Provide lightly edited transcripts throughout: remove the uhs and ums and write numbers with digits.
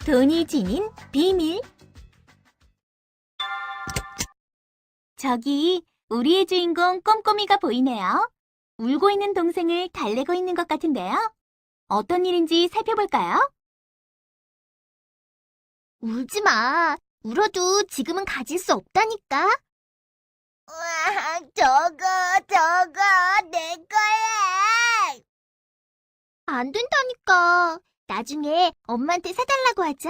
돈이 지닌 비밀. 저기 우리의 주인공 꼼꼼이가 보이네요. 울고 있는 동생을 달래고 있는 것 같은데요. 어떤 일인지 살펴볼까요? 울지 마. 울어도 지금은 가질 수 없다니까. 우와, 저거, 내 거야. 안 된다니까. 나중에 엄마한테 사달라고 하자.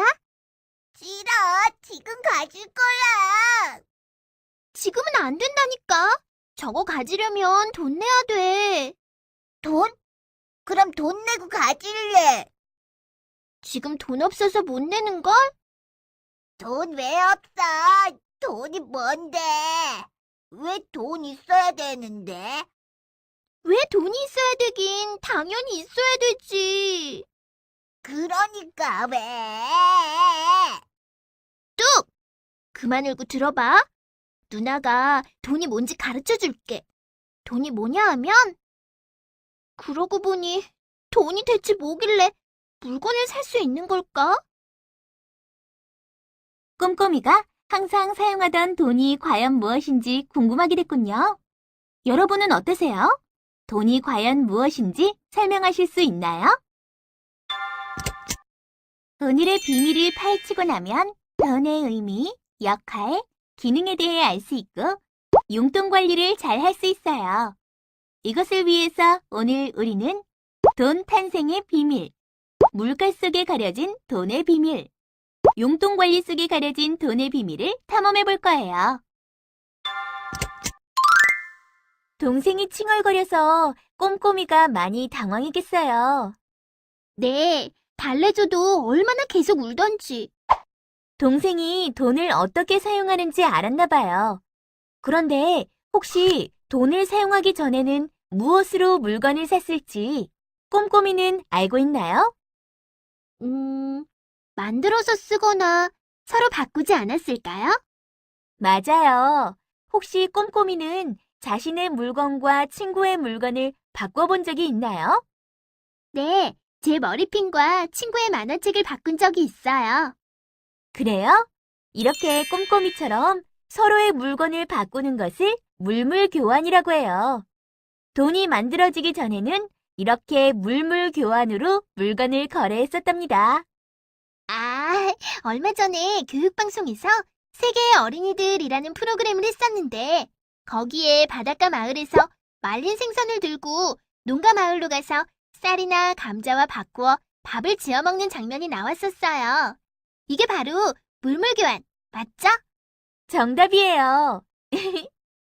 싫어, 지금 가질 거야. 지금은 안 된다니까. 저거 가지려면 돈 내야 돼. 돈? 그럼 돈 내고 가질래. 지금 돈 없어서 못 내는걸? 돈 왜 없어? 돈이 뭔데? 왜 돈 있어야 되는데? 왜 돈이 있어야 되긴 당연히 있어야 되지. 그러니까 왜? 뚝! 그만 울고 들어봐. 누나가 돈이 뭔지 가르쳐 줄게. 돈이 뭐냐 하면, 그러고 보니 돈이 대체 뭐길래 물건을 살 수 있는 걸까? 꼼꼼이가 항상 사용하던 돈이 과연 무엇인지 궁금하게 됐군요. 여러분은 어떠세요? 돈이 과연 무엇인지 설명하실 수 있나요? 오늘의 비밀을 파헤치고 나면 돈의 의미, 역할, 기능에 대해 알 수 있고 용돈 관리를 잘 할 수 있어요. 이것을 위해서 오늘 우리는 돈 탄생의 비밀, 물가 속에 가려진 돈의 비밀, 용돈 관리 속에 가려진 돈의 비밀을 탐험해 볼 거예요. 동생이 칭얼거려서 꼼꼼이가 많이 당황했겠어요. 네, 달래줘도 얼마나 계속 울던지. 동생이 돈을 어떻게 사용하는지 알았나 봐요. 그런데 혹시 돈을 사용하기 전에는 무엇으로 물건을 샀을지 꼼꼼이는 알고 있나요? 만들어서 쓰거나 서로 바꾸지 않았을까요? 맞아요. 혹시 꼼꼼이는 자신의 물건과 친구의 물건을 바꿔본 적이 있나요? 네, 제 머리핀과 친구의 만화책을 바꾼 적이 있어요. 그래요? 이렇게 꼼꼼이처럼 서로의 물건을 바꾸는 것을 물물교환이라고 해요. 돈이 만들어지기 전에는 이렇게 물물교환으로 물건을 거래했었답니다. 아, 얼마 전에 교육방송에서 세계의 어린이들이라는 프로그램을 했었는데, 거기에 바닷가 마을에서 말린 생선을 들고 농가 마을로 가서 쌀이나 감자와 바꾸어 밥을 지어 먹는 장면이 나왔었어요. 이게 바로 물물교환, 맞죠? 정답이에요.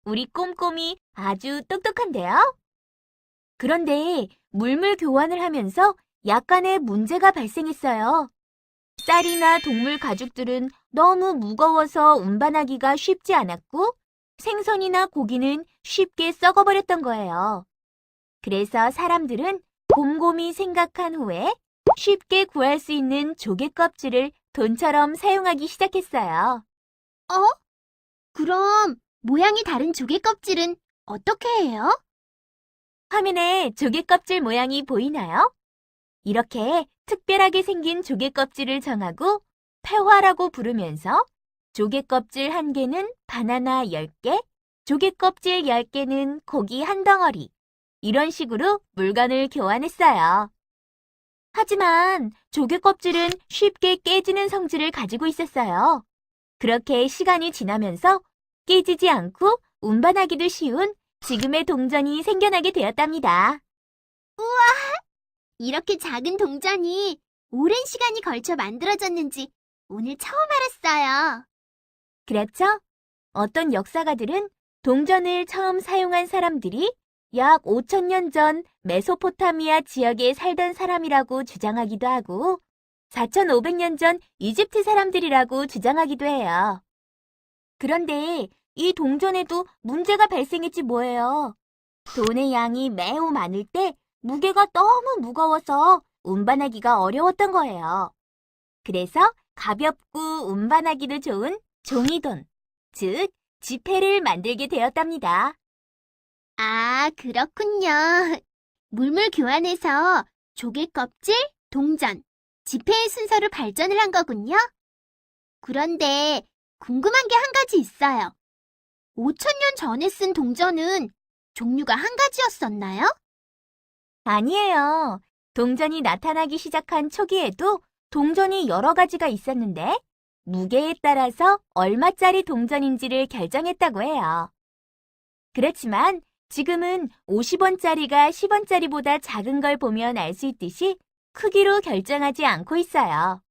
우리 꼼꼼이 아주 똑똑한데요? 그런데 물물교환을 하면서 약간의 문제가 발생했어요. 쌀이나 동물 가죽들은 너무 무거워서 운반하기가 쉽지 않았고 생선이나 고기는 쉽게 썩어버렸던 거예요. 그래서 사람들은 곰곰이 생각한 후에 쉽게 구할 수 있는 조개 껍질을 돈처럼 사용하기 시작했어요. 그럼 모양이 다른 조개 껍질은 어떻게 해요? 화면에 조개 껍질 모양이 보이나요? 이렇게 특별하게 생긴 조개 껍질을 정하고 패화라고 부르면서 조개 껍질 1개는 바나나 10개, 조개 껍질 10개는 고기 1덩어리, 이런 식으로 물건을 교환했어요. 하지만 조개 껍질은 쉽게 깨지는 성질을 가지고 있었어요. 그렇게 시간이 지나면서 깨지지 않고 운반하기도 쉬운 지금의 동전이 생겨나게 되었답니다. 이렇게 작은 동전이 오랜 시간이 걸쳐 만들어졌는지 오늘 처음 알았어요. 그렇죠? 어떤 역사가들은 동전을 처음 사용한 사람들이 약 5,000년 전 메소포타미아 지역에 살던 사람이라고 주장하기도 하고 4,500년 전 이집트 사람들이라고 주장하기도 해요. 그런데 이 동전에도 문제가 발생했지 뭐예요. 돈의 양이 매우 많을 때 무게가 너무 무거워서 운반하기가 어려웠던 거예요. 그래서 가볍고 운반하기도 좋은 종이돈, 즉 지폐를 만들게 되었답니다. 아, 그렇군요. 물물 교환해서 조개 껍질, 동전, 지폐의 순서로 발전을 한 거군요. 그런데 궁금한 게 한 가지 있어요. 5,000년 전에 쓴 동전은 종류가 한 가지였었나요? 아니에요. 동전이 나타나기 시작한 초기에도 동전이 여러 가지가 있었는데 무게에 따라서 얼마짜리 동전인지를 결정했다고 해요. 그렇지만 지금은 50원짜리가 10원짜리보다 작은 걸 보면 알 수 있듯이 크기로 결정하지 않고 있어요.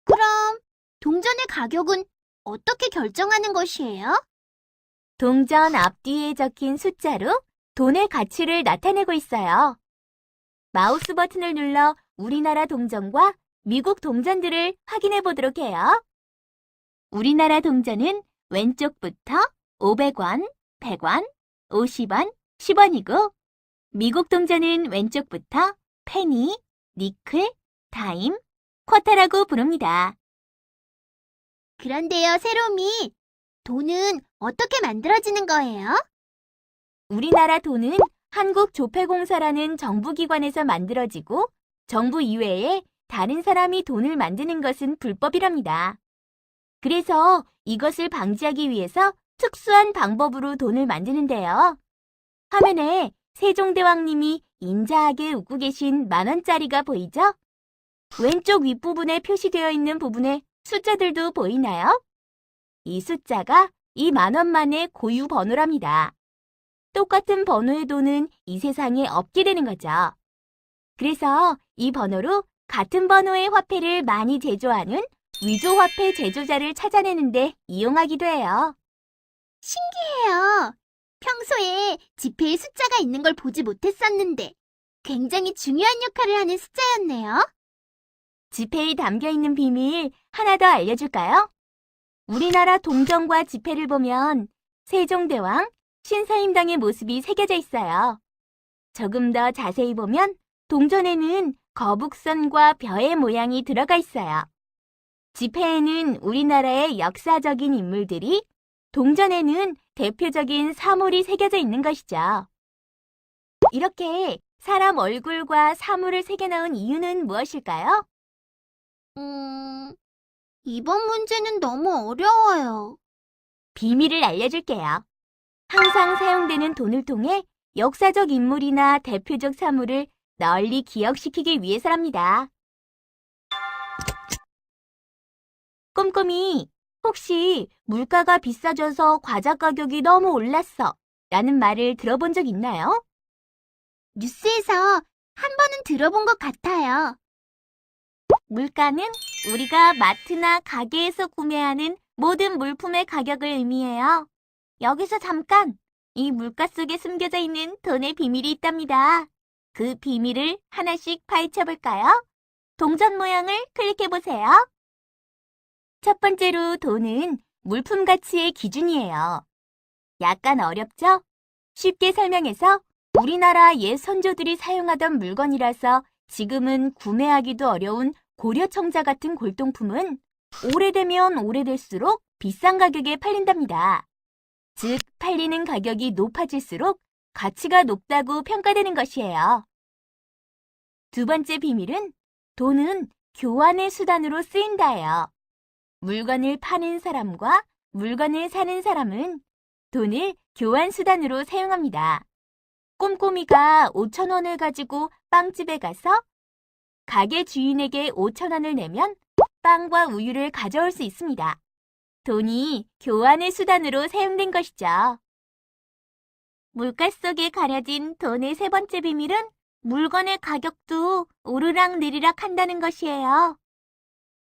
그럼 동전의 가격은 어떻게 결정하는 것이에요? 동전 앞뒤에 적힌 숫자로 돈의 가치를 나타내고 있어요. 마우스 버튼을 눌러 우리나라 동전과 미국 동전들을 확인해 보도록 해요. 우리나라 동전은 왼쪽부터 500원, 100원, 50원, 10원이고 미국 동전은 왼쪽부터 페니, 니클, 다임, 쿼터라고 부릅니다. 그런데요, 세롬이, 돈은 어떻게 만들어지는 거예요? 우리나라 돈은 한국조폐공사라는 정부기관에서 만들어지고 정부 이외에 다른 사람이 돈을 만드는 것은 불법이랍니다. 그래서 이것을 방지하기 위해서 특수한 방법으로 돈을 만드는데요. 화면에 세종대왕님이 인자하게 웃고 계신 만원짜리가 보이죠? 왼쪽 윗부분에 표시되어 있는 부분에 숫자들도 보이나요? 이 숫자가 이 만원만의 고유 번호랍니다. 똑같은 번호의 돈은 이 세상에 없게 되는 거죠. 그래서 이 번호로 같은 번호의 화폐를 많이 제조하는 위조화폐 제조자를 찾아내는데 이용하기도 해요. 신기해요. 평소에 지폐에 숫자가 있는 걸 보지 못했었는데 굉장히 중요한 역할을 하는 숫자였네요. 지폐에 담겨 있는 비밀 하나 더 알려줄까요? 우리나라 동전과 지폐를 보면 세종대왕, 신사임당의 모습이 새겨져 있어요. 조금 더 자세히 보면 동전에는 거북선과 벼의 모양이 들어가 있어요. 지폐에는 우리나라의 역사적인 인물들이, 동전에는 대표적인 사물이 새겨져 있는 것이죠. 이렇게 사람 얼굴과 사물을 새겨넣은 이유는 무엇일까요? 이번 문제는 너무 어려워요. 비밀을 알려줄게요. 항상 사용되는 돈을 통해 역사적 인물이나 대표적 사물을 널리 기억시키기 위해서랍니다. 꼼꼼히, 혹시 물가가 비싸져서 과자 가격이 너무 올랐어 라는 말을 들어본 적 있나요? 뉴스에서 한 번은 들어본 것 같아요. 물가는 우리가 마트나 가게에서 구매하는 모든 물품의 가격을 의미해요. 여기서 잠깐! 이 물가 속에 숨겨져 있는 돈의 비밀이 있답니다. 그 비밀을 하나씩 파헤쳐볼까요? 동전 모양을 클릭해보세요. 첫 번째로 돈은 물품 가치의 기준이에요. 약간 어렵죠? 쉽게 설명해서 우리나라 옛 선조들이 사용하던 물건이라서 지금은 구매하기도 어려운 고려청자 같은 골동품은 오래되면 오래될수록 비싼 가격에 팔린답니다. 즉, 팔리는 가격이 높아질수록 가치가 높다고 평가되는 것이에요. 두 번째 비밀은 돈은 교환의 수단으로 쓰인다예요. 물건을 파는 사람과 물건을 사는 사람은 돈을 교환 수단으로 사용합니다. 꼼꼼이가 5,000원을 가지고 빵집에 가서 가게 주인에게 5,000원을 내면 빵과 우유를 가져올 수 있습니다. 돈이 교환의 수단으로 사용된 것이죠. 물가 속에 가려진 돈의 세 번째 비밀은 물건의 가격도 오르락 내리락 한다는 것이에요.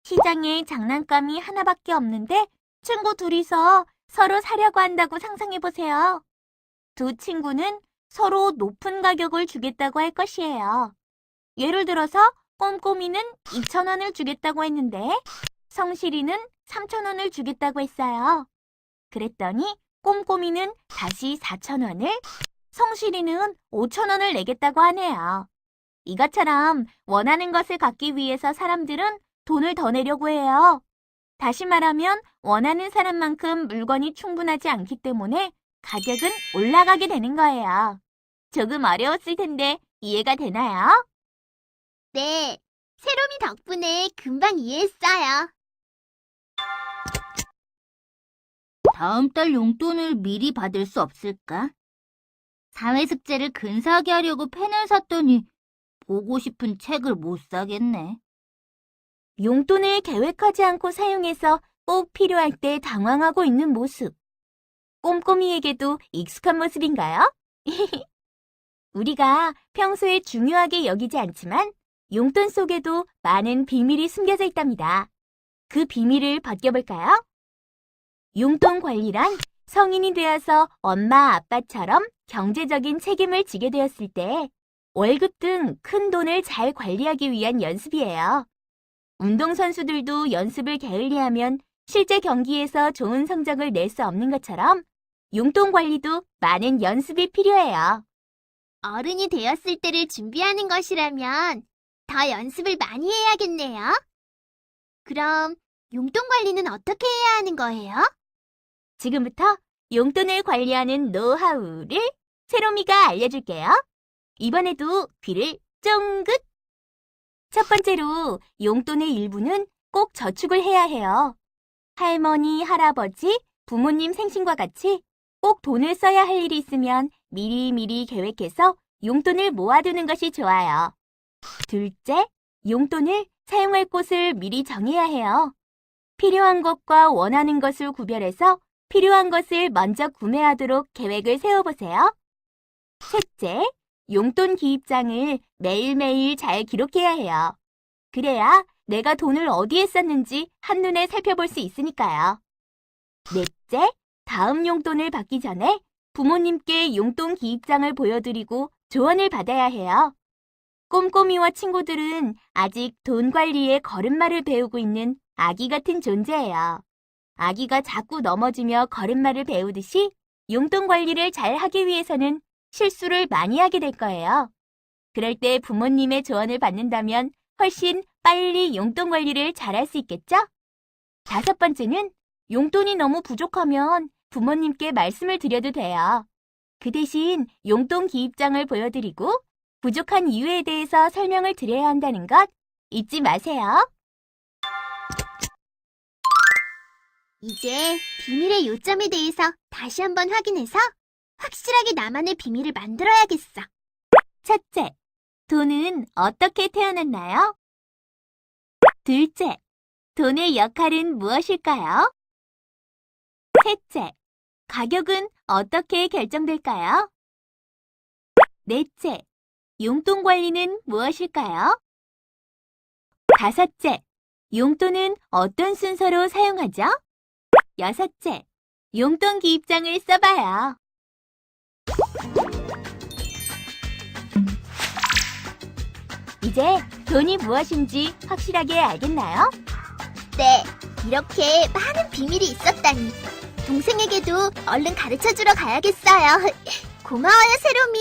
시장에 장난감이 하나밖에 없는데 친구 둘이서 서로 사려고 한다고 상상해보세요. 두 친구는 서로 높은 가격을 주겠다고 할 것이에요. 예를 들어서 꼼꼼이는 2,000원을 주겠다고 했는데 성실이는 3,000원을 주겠다고 했어요. 그랬더니 꼼꼼이는 다시 4,000원을, 성실이는 5,000원을 내겠다고 하네요. 이것처럼 원하는 것을 갖기 위해서 사람들은 돈을 더 내려고 해요. 다시 말하면 원하는 사람만큼 물건이 충분하지 않기 때문에 가격은 올라가게 되는 거예요. 조금 어려웠을 텐데 이해가 되나요? 네, 세롬이 덕분에 금방 이해했어요. 다음 달 용돈을 미리 받을 수 없을까? 사회숙제를 근사하게 하려고 펜을 샀더니 보고 싶은 책을 못 사겠네. 용돈을 계획하지 않고 사용해서 꼭 필요할 때 당황하고 있는 모습. 꼼꼼이에게도 익숙한 모습인가요? 우리가 평소에 중요하게 여기지 않지만 용돈 속에도 많은 비밀이 숨겨져 있답니다. 그 비밀을 벗겨볼까요? 용돈 관리란 성인이 되어서 엄마, 아빠처럼 경제적인 책임을 지게 되었을 때 월급 등 큰 돈을 잘 관리하기 위한 연습이에요. 운동선수들도 연습을 게을리하면 실제 경기에서 좋은 성적을 낼 수 없는 것처럼 용돈 관리도 많은 연습이 필요해요. 어른이 되었을 때를 준비하는 것이라면 더 연습을 많이 해야겠네요. 그럼 용돈 관리는 어떻게 해야 하는 거예요? 지금부터 용돈을 관리하는 노하우를 세롬이가 알려줄게요. 이번에도 귀를 쫑긋! 첫 번째로 용돈의 일부는 꼭 저축을 해야 해요. 할머니, 할아버지, 부모님 생신과 같이 꼭 돈을 써야 할 일이 있으면 미리미리 계획해서 용돈을 모아두는 것이 좋아요. 둘째, 용돈을 사용할 곳을 미리 정해야 해요. 필요한 것과 원하는 것을 구별해서 필요한 것을 먼저 구매하도록 계획을 세워보세요. 셋째, 용돈 기입장을 매일매일 잘 기록해야 해요. 그래야 내가 돈을 어디에 썼는지 한눈에 살펴볼 수 있으니까요. 넷째, 다음 용돈을 받기 전에 부모님께 용돈 기입장을 보여드리고 조언을 받아야 해요. 꼼꼼이와 친구들은 아직 돈 관리의 걸음마를 배우고 있는 아기 같은 존재예요. 아기가 자꾸 넘어지며 걸음마를 배우듯이 용돈 관리를 잘 하기 위해서는 실수를 많이 하게 될 거예요. 그럴 때 부모님의 조언을 받는다면 훨씬 빨리 용돈 관리를 잘 할 수 있겠죠? 다섯 번째는 용돈이 너무 부족하면 부모님께 말씀을 드려도 돼요. 그 대신 용돈 기입장을 보여드리고 부족한 이유에 대해서 설명을 드려야 한다는 것 잊지 마세요. 이제 비밀의 요점에 대해서 다시 한번 확인해서 확실하게 나만의 비밀을 만들어야겠어. 첫째, 돈은 어떻게 태어났나요? 둘째, 돈의 역할은 무엇일까요? 셋째, 가격은 어떻게 결정될까요? 넷째, 용돈 관리는 무엇일까요? 다섯째, 용돈은 어떤 순서로 사용하죠? 여섯째, 용돈 기입장을 써봐요. 이제 돈이 무엇인지 확실하게 알겠나요? 네, 이렇게 많은 비밀이 있었다니. 동생에게도 얼른 가르쳐주러 가야겠어요. 고마워요, 세롬이.